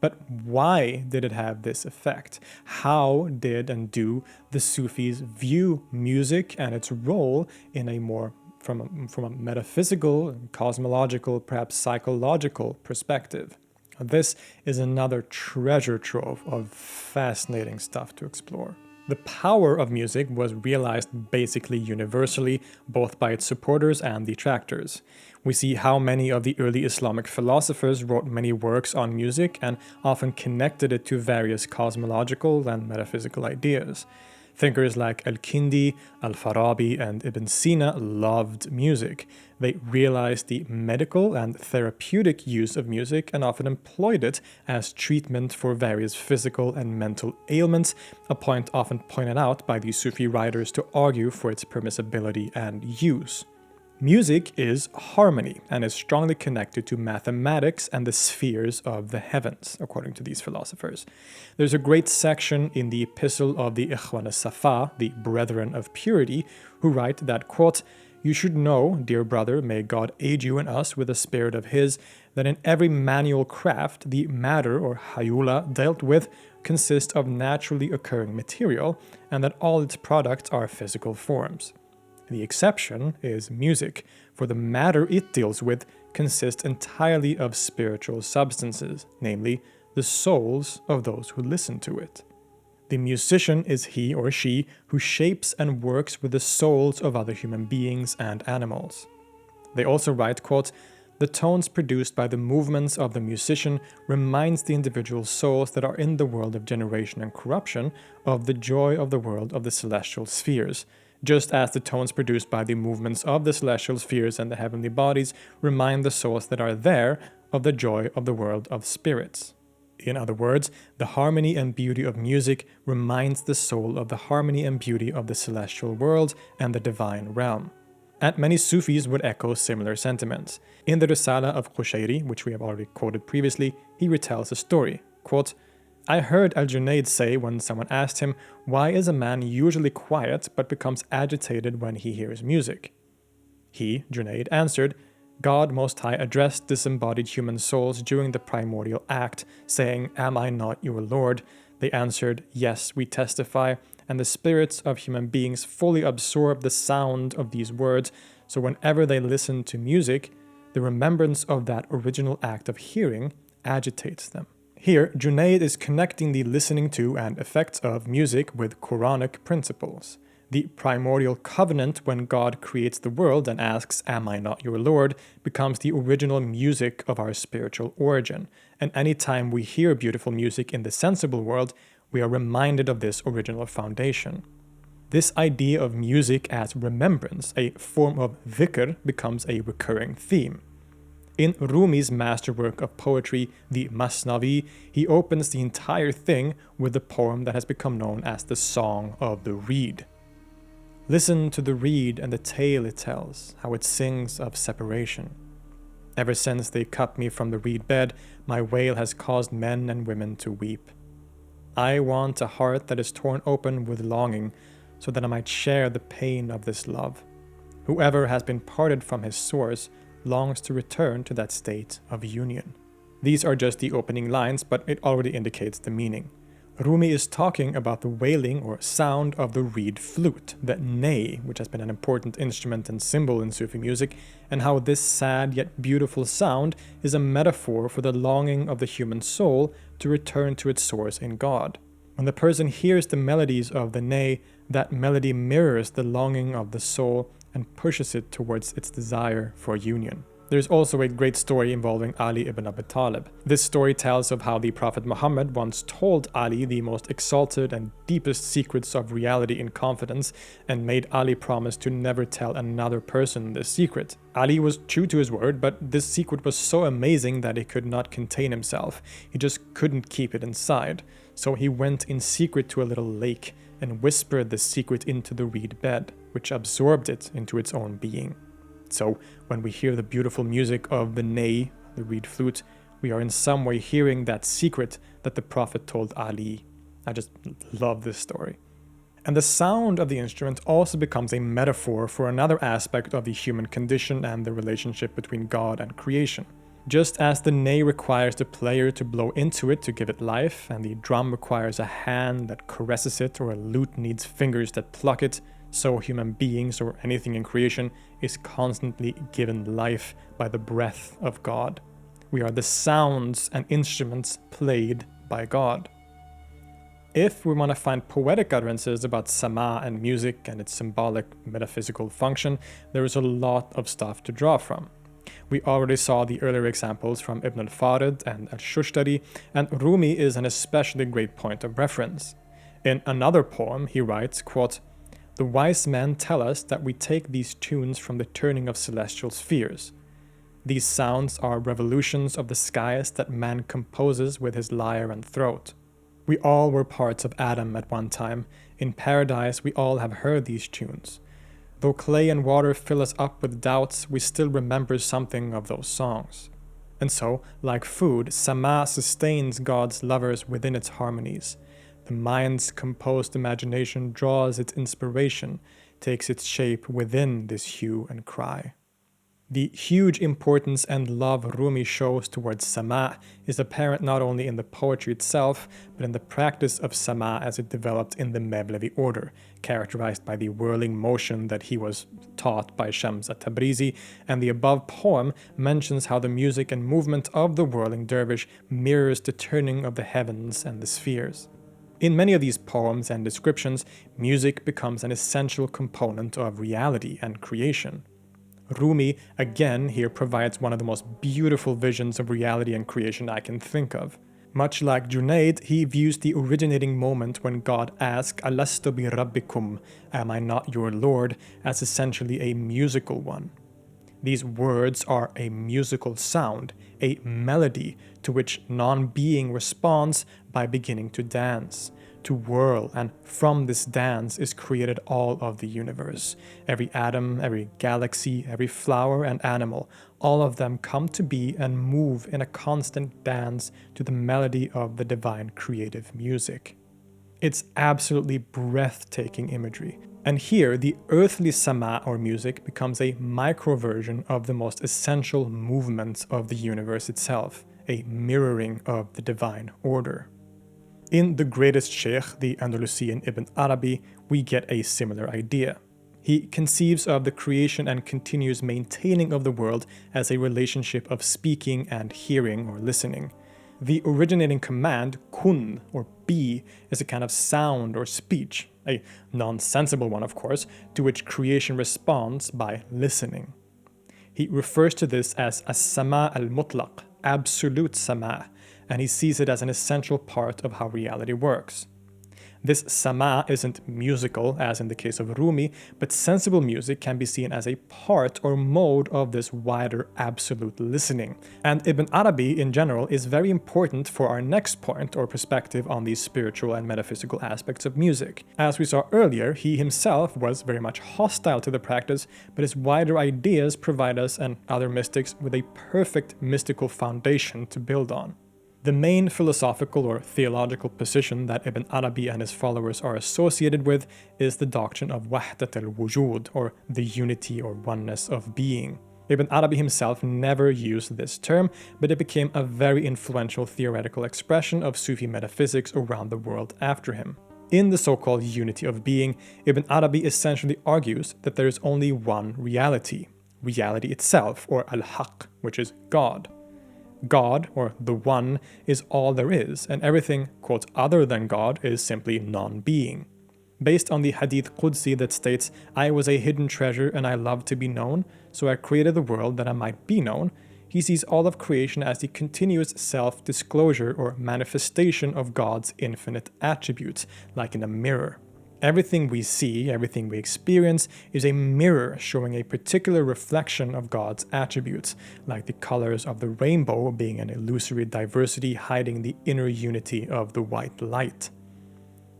But why did it have this effect? How did and do the Sufis view music and its role in a more from a metaphysical, cosmological, perhaps psychological perspective? This is another treasure trove of fascinating stuff to explore. The power of music was realized basically universally, both by its supporters and detractors. We see how many of the early Islamic philosophers wrote many works on music and often connected it to various cosmological and metaphysical ideas. Thinkers like Al-Kindi, Al-Farabi, and Ibn Sina loved music. They realized the medical and therapeutic use of music and often employed it as treatment for various physical and mental ailments, a point often pointed out by these Sufi writers to argue for its permissibility and use. Music is harmony and is strongly connected to mathematics and the spheres of the heavens, according to these philosophers. There's a great section in the Epistle of the Ikhwan as-Safa, the Brethren of Purity, who write that, quote, "You should know, dear brother, may God aid you and us with the spirit of His, that in every manual craft the matter or hayula dealt with consists of naturally occurring material, and that all its products are physical forms. The exception is music, for the matter it deals with consists entirely of spiritual substances, namely, the souls of those who listen to it. The musician is he or she who shapes and works with the souls of other human beings and animals." They also write, quote, "The tones produced by the movements of the musician reminds the individual souls that are in the world of generation and corruption of the joy of the world of the celestial spheres, just as the tones produced by the movements of the celestial spheres and the heavenly bodies remind the souls that are there of the joy of the world of spirits." In other words, the harmony and beauty of music reminds the soul of the harmony and beauty of the celestial world and the divine realm. And many Sufis would echo similar sentiments. In the Risala of Qushayriyya, which we have already quoted previously, he retells a story. Quote, "I heard Al-Junayd say when someone asked him, 'Why is a man usually quiet but becomes agitated when he hears music?' He, Junayd, answered, 'God Most High addressed disembodied human souls during the primordial act, saying, Am I not your Lord?' They answered, 'Yes, we testify,' and the spirits of human beings fully absorb the sound of these words, so whenever they listen to music, the remembrance of that original act of hearing agitates them." Here, Junayd is connecting the listening to and effects of music with Quranic principles. The primordial covenant when God creates the world and asks, "Am I not your Lord?" becomes the original music of our spiritual origin. And any time we hear beautiful music in the sensible world, we are reminded of this original foundation. This idea of music as remembrance, a form of dhikr, becomes a recurring theme. In Rumi's masterwork of poetry, the Masnavi, he opens the entire thing with the poem that has become known as the Song of the Reed. "Listen to the reed and the tale it tells, how it sings of separation. Ever since they cut me from the reed bed, my wail has caused men and women to weep. I want a heart that is torn open with longing, so that I might share the pain of this love. Whoever has been parted from his source longs to return to that state of union." These are just the opening lines, but it already indicates the meaning. Rumi is talking about the wailing or sound of the reed flute, the ney, which has been an important instrument and symbol in Sufi music, and how this sad yet beautiful sound is a metaphor for the longing of the human soul to return to its source in God. When the person hears the melodies of the ney, that melody mirrors the longing of the soul and pushes it towards its desire for union. There's also a great story involving Ali ibn Abi Talib. This story tells of how the Prophet Muhammad once told Ali the most exalted and deepest secrets of reality in confidence and made Ali promise to never tell another person this secret. Ali was true to his word, but this secret was so amazing that he could not contain himself. He just couldn't keep it inside. So he went in secret to a little lake and whispered the secret into the reed bed, which absorbed it into its own being. So when we hear the beautiful music of the ney, the reed flute, we are in some way hearing that secret that the Prophet told Ali. I just love this story. And the sound of the instrument also becomes a metaphor for another aspect of the human condition and the relationship between God and creation. Just as the ney requires the player to blow into it to give it life, and the drum requires a hand that caresses it, or a lute needs fingers that pluck it, so human beings, or anything in creation, is constantly given life by the breath of God. We are the sounds and instruments played by God. If we want to find poetic utterances about sama and music and its symbolic metaphysical function, there is a lot of stuff to draw from. We already saw the earlier examples from Ibn al-Farid and al-Shushtari, and Rumi is an especially great point of reference. In another poem, he writes, quote, "The wise men tell us that we take these tunes from the turning of celestial spheres. These sounds are revolutions of the skies that man composes with his lyre and throat. We all were parts of Adam at one time. In paradise we all have heard these tunes. Though clay and water fill us up with doubts, we still remember something of those songs." And so, like food, sama sustains God's lovers within its harmonies. The mind's composed imagination draws its inspiration, takes its shape within this hue and cry. The huge importance and love Rumi shows towards sama is apparent not only in the poetry itself, but in the practice of sama as it developed in the mevlevi order, characterized by the whirling motion that he was taught by Shams at-Tabrizi, and the above poem mentions how the music and movement of the whirling dervish mirrors the turning of the heavens and the spheres. In many of these poems and descriptions, music becomes an essential component of reality and creation. Rumi, again, here provides one of the most beautiful visions of reality and creation I can think of. Much like Junaid, he views the originating moment when God asks, "Alastu bi rabbikum, am I not your Lord?" as essentially a musical one. These words are a musical sound, a melody to which non-being responds by beginning to dance, to whirl, and from this dance is created all of the universe. Every atom, every galaxy, every flower and animal, all of them come to be and move in a constant dance to the melody of the divine creative music. It's absolutely breathtaking imagery. And here, the earthly sama or music becomes a micro version of the most essential movements of the universe itself, a mirroring of the divine order. In the greatest sheikh, the Andalusian Ibn Arabi, we get a similar idea. He conceives of the creation and continuous maintaining of the world as a relationship of speaking and hearing or listening. The originating command, kun, or be, is a kind of sound or speech, a nonsensible one of course, to which creation responds by listening. He refers to this as as-sama al-mutlaq, absolute sama, and he sees it as an essential part of how reality works. This sama isn't musical, as in the case of Rumi, but sensible music can be seen as a part or mode of this wider absolute listening. And Ibn Arabi, in general, is very important for our next point or perspective on these spiritual and metaphysical aspects of music. As we saw earlier, he himself was very much hostile to the practice, but his wider ideas provide us and other mystics with a perfect mystical foundation to build on. The main philosophical or theological position that Ibn Arabi and his followers are associated with is the doctrine of wahdat al-wujud, or the unity or oneness of being. Ibn Arabi himself never used this term, but it became a very influential theoretical expression of Sufi metaphysics around the world after him. In the so-called unity of being, Ibn Arabi essentially argues that there is only one reality, reality itself, or al-haq, which is God. God, or the One, is all there is, and everything, quote, other than God is simply non-being. Based on the Hadith Qudsi that states, "I was a hidden treasure and I love to be known, so I created the world that I might be known," he sees all of creation as the continuous self-disclosure or manifestation of God's infinite attributes, like in a mirror. Everything we see, everything we experience, is a mirror showing a particular reflection of God's attributes, like the colors of the rainbow being an illusory diversity hiding the inner unity of the white light.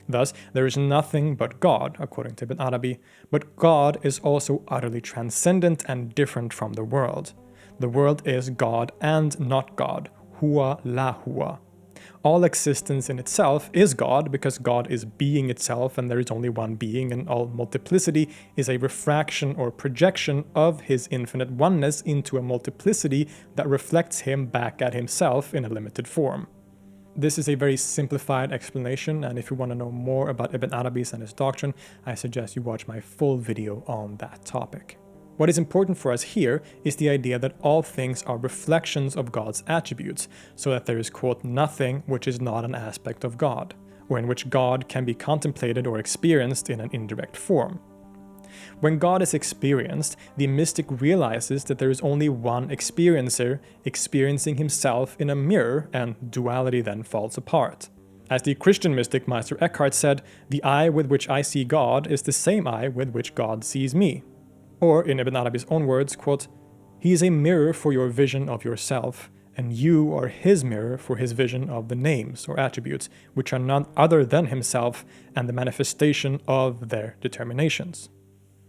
Thus, there is nothing but God, according to Ibn Arabi, but God is also utterly transcendent and different from the world. The world is God and not God, huwa la huwa. All existence in itself is God, because God is being itself and there is only one being, and all multiplicity is a refraction or projection of his infinite oneness into a multiplicity that reflects him back at himself in a limited form. This is a very simplified explanation, and if you want to know more about Ibn Arabi and his doctrine, I suggest you watch my full video on that topic. What is important for us here is the idea that all things are reflections of God's attributes, so that there is, quote, nothing which is not an aspect of God, or in which God can be contemplated or experienced in an indirect form. When God is experienced, the mystic realizes that there is only one experiencer experiencing himself in a mirror, and duality then falls apart. As the Christian mystic Meister Eckhart said, "The eye with which I see God is the same eye with which God sees me." Or, in Ibn Arabi's own words, quote, "He is a mirror for your vision of yourself, and you are his mirror for his vision of the names or attributes, which are none other than himself and the manifestation of their determinations."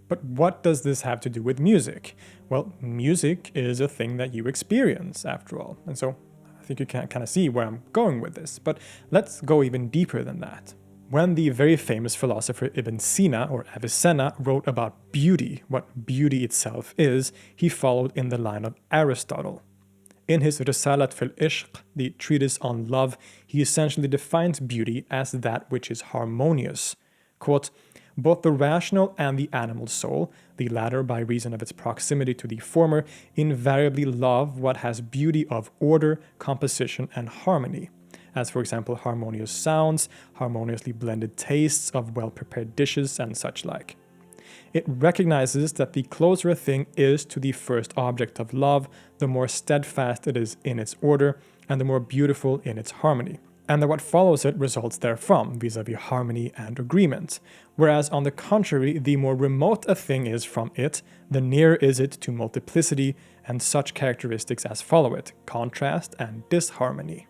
But what does this have to do with music? Well, music is a thing that you experience, after all. And so I think you can kind of see where I'm going with this. But let's go even deeper than that. When the very famous philosopher Ibn Sina, or Avicenna, wrote about beauty, what beauty itself is, he followed in the line of Aristotle. In his Risalat fil Ishq, the treatise on love, he essentially defines beauty as that which is harmonious. Quote, "Both the rational and the animal soul, the latter by reason of its proximity to the former, invariably love what has beauty of order, composition, and harmony, as for example harmonious sounds, harmoniously blended tastes of well-prepared dishes, and such like. It recognizes that the closer a thing is to the first object of love, the more steadfast it is in its order, and the more beautiful in its harmony, and that what follows it results therefrom, vis-a-vis harmony and agreement. Whereas, on the contrary, the more remote a thing is from it, the nearer is it to multiplicity and such characteristics as follow it, contrast and disharmony.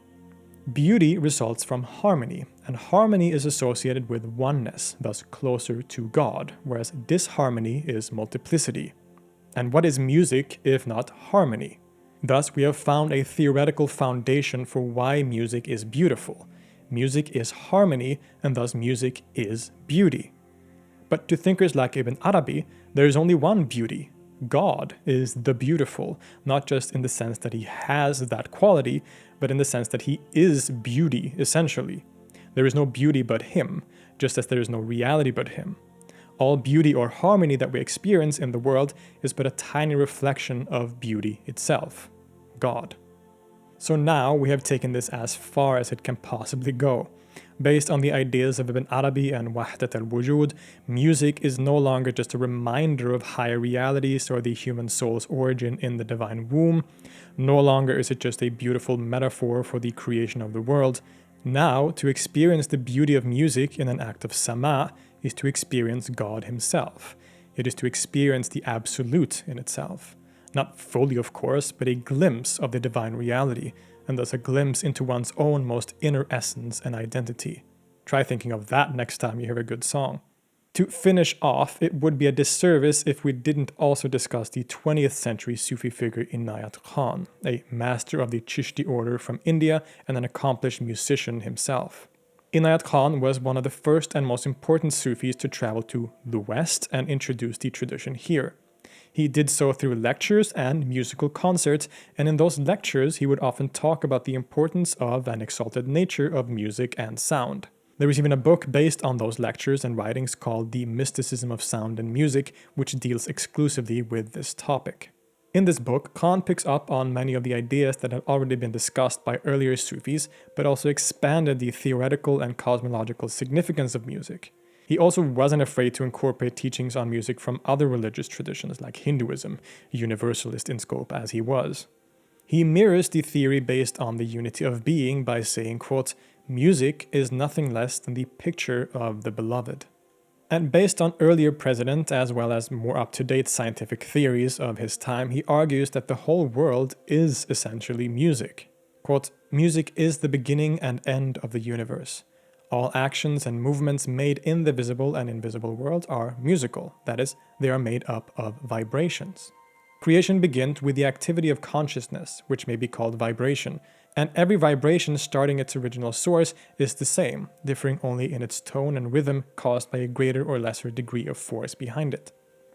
Beauty results from harmony, and harmony is associated with oneness, thus closer to God, whereas disharmony is multiplicity. And what is music if not harmony? Thus, we have found a theoretical foundation for why music is beautiful. Music is harmony, and thus music is beauty. But to thinkers like Ibn Arabi, there is only one beauty. God is the beautiful, not just in the sense that he has that quality, but in the sense that he is beauty, essentially. There is no beauty but him, just as there is no reality but him. All beauty or harmony that we experience in the world is but a tiny reflection of beauty itself, God. So now we have taken this as far as it can possibly go. Based on the ideas of Ibn Arabi and Wahdat al-Wujud, music is no longer just a reminder of higher realities or the human soul's origin in the divine womb. No longer is it just a beautiful metaphor for the creation of the world. Now, to experience the beauty of music in an act of sama is to experience God himself. It is to experience the absolute in itself. Not fully, of course, but a glimpse of the divine reality, and thus a glimpse into one's own most inner essence and identity. Try thinking of that next time you hear a good song. To finish off, it would be a disservice if we didn't also discuss the 20th century Sufi figure Inayat Khan, a master of the Chishti order from India and an accomplished musician himself. Inayat Khan was one of the first and most important Sufis to travel to the West and introduce the tradition here. He did so through lectures and musical concerts, and in those lectures he would often talk about the importance of and exalted nature of music and sound. There is even a book based on those lectures and writings called The Mysticism of Sound and Music, which deals exclusively with this topic. In this book, Khan picks up on many of the ideas that had already been discussed by earlier Sufis, but also expanded the theoretical and cosmological significance of music. He also wasn't afraid to incorporate teachings on music from other religious traditions like Hinduism, universalist in scope as he was. He mirrors the theory based on the unity of being by saying, quote, "Music is nothing less than the picture of the beloved." And based on earlier precedent as well as more up-to-date scientific theories of his time, he argues that the whole world is essentially music. Quote, "Music is the beginning and end of the universe. All actions and movements made in the visible and invisible world are musical. That is, they are made up of vibrations. Creation begins with the activity of consciousness, which may be called vibration, and every vibration starting its original source is the same, differing only in its tone and rhythm caused by a greater or lesser degree of force behind it."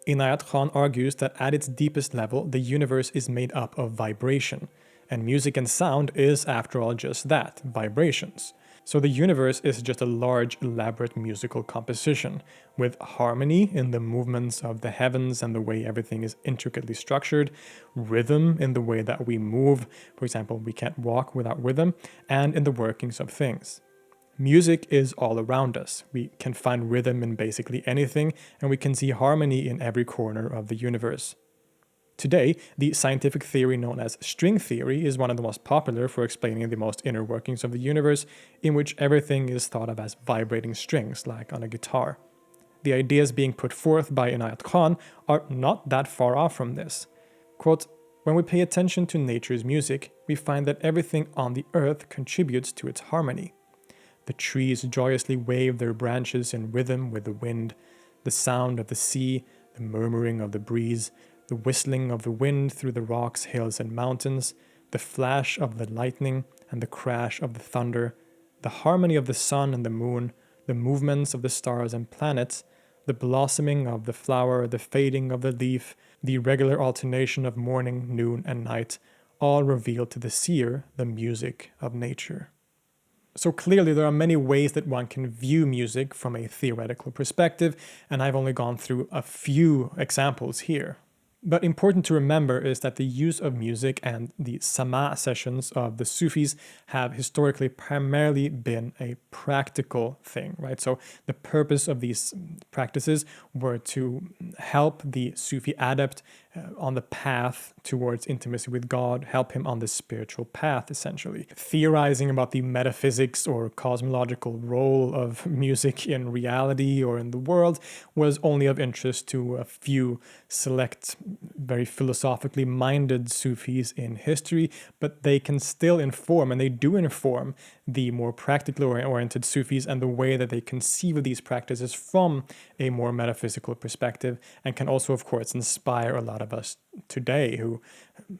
Inayat Khan argues that at its deepest level, the universe is made up of vibration, and music and sound is, after all, just that, vibrations. So the universe is just a large, elaborate musical composition, with harmony in the movements of the heavens and the way everything is intricately structured, rhythm in the way that we move, for example, we can't walk without rhythm, and in the workings of things. Music is all around us. We can find rhythm in basically anything, and we can see harmony in every corner of the universe. Today, the scientific theory known as string theory is one of the most popular for explaining the most inner workings of the universe, in which everything is thought of as vibrating strings, like on a guitar. The ideas being put forth by Inayat Khan are not that far off from this. Quote, "When we pay attention to nature's music, we find that everything on the earth contributes to its harmony. The trees joyously wave their branches in rhythm with the wind, the sound of the sea, the murmuring of the breeze, the whistling of the wind through the rocks, hills, and mountains, the flash of the lightning and the crash of the thunder, the harmony of the sun and the moon, the movements of the stars and planets, the blossoming of the flower, the fading of the leaf, the regular alternation of morning, noon, and night, all reveal to the seer the music of nature." So clearly there are many ways that one can view music from a theoretical perspective, and I've only gone through a few examples here. But important to remember is that the use of music and the sama sessions of the Sufis have historically primarily been a practical thing, right? So the purpose of these practices were to help the Sufi adept on the path towards intimacy with God, help him on the spiritual path, essentially. Theorizing about the metaphysics or cosmological role of music in reality or in the world was only of interest to a few select, very philosophically minded Sufis in history, but they can still inform, and they do inform, the more practically oriented Sufis and the way that they conceive of these practices from a more metaphysical perspective, and can also, of course, inspire a lot of us today who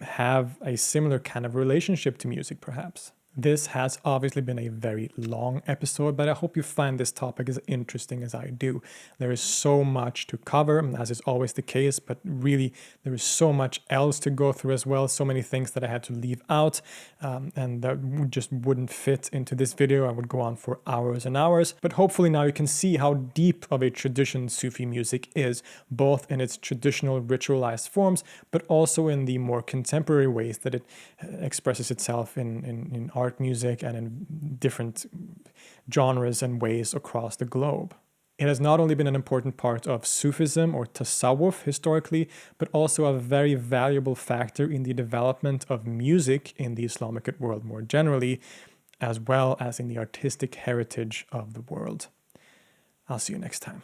have a similar kind of relationship to music, perhaps. This has obviously been a very long episode, but I hope you find this topic as interesting as I do. There is so much to cover, as is always the case, but really there is so much else to go through as well, so many things that I had to leave out, and that just wouldn't fit into this video. I would go on for hours and hours, but hopefully now you can see how deep of a tradition Sufi music is, both in its traditional ritualized forms, but also in the more contemporary ways that it expresses itself in art music and in different genres and ways across the globe. It has not only been an important part of Sufism or Tasawwuf historically, but also a very valuable factor in the development of music in the Islamic world more generally, as well as in the artistic heritage of the world. I'll see you next time.